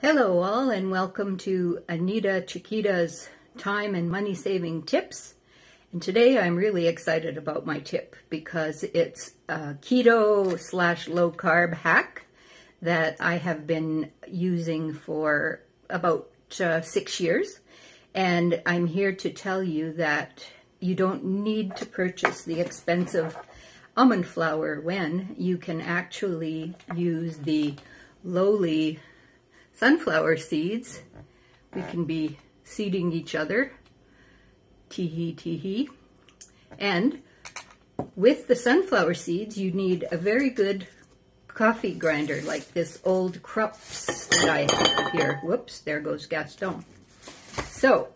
Hello all, and welcome to Anita Chiquita's time and money saving tips. And today I'm really excited about my tip because it's a keto / low carb hack that I have been using for about 6 years. And I'm here to tell you that you don't need to purchase the expensive almond flour when you can actually use the lowly sunflower seeds. We can be seeding each other. Tee-hee, tee-hee. And with the sunflower seeds, you need a very good coffee grinder like this old Krups that I have here. Whoops, there goes Gaston. So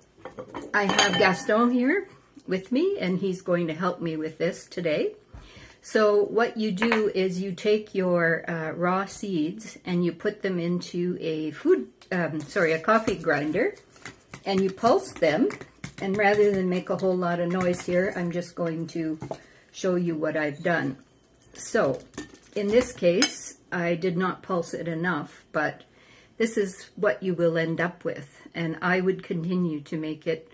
I have Gaston here with me, and he's going to help me with this today. So what you do is you take your raw seeds and you put them into a coffee grinder, and you pulse them. And rather than make a whole lot of noise here, I'm just going to show you what I've done. So in this case, I did not pulse it enough, but this is what you will end up with. And I would continue to make it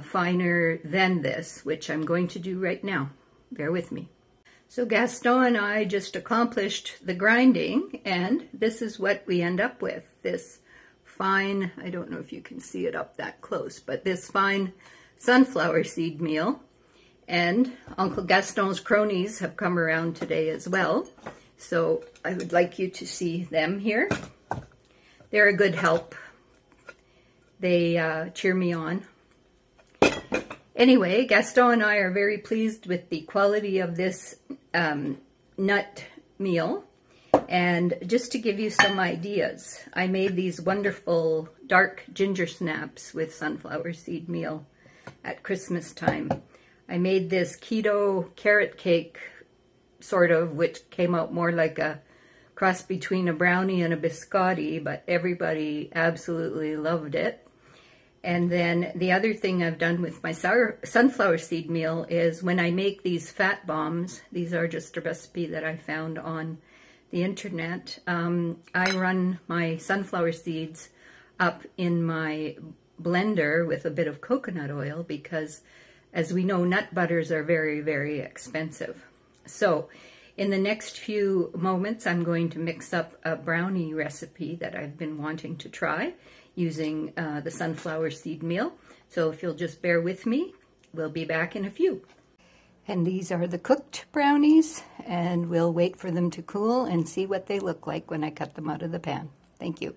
finer than this, which I'm going to do right now. Bear with me. So Gaston and I just accomplished the grinding, and this is what we end up with. This fine, I don't know if you can see it up that close, but this fine sunflower seed meal. And Uncle Gaston's cronies have come around today as well. So I would like you to see them here. They're a good help. They cheer me on. Anyway, Gaston and I are very pleased with the quality of this nut meal. And just to give you some ideas, I made these wonderful dark ginger snaps with sunflower seed meal at Christmas time. I made this keto carrot cake, sort of, which came out more like a cross between a brownie and a biscotti, but everybody absolutely loved it. And then the other thing I've done with my sunflower seed meal is when I make these fat bombs, these are just a recipe that I found on the internet. I run my sunflower seeds up in my blender with a bit of coconut oil because, as we know, nut butters are very, very expensive. So in the next few moments, I'm going to mix up a brownie recipe that I've been wanting to try using the sunflower seed meal. So if you'll just bear with me, we'll be back in a few. And these are the cooked brownies, and we'll wait for them to cool and see what they look like when I cut them out of the pan. Thank you.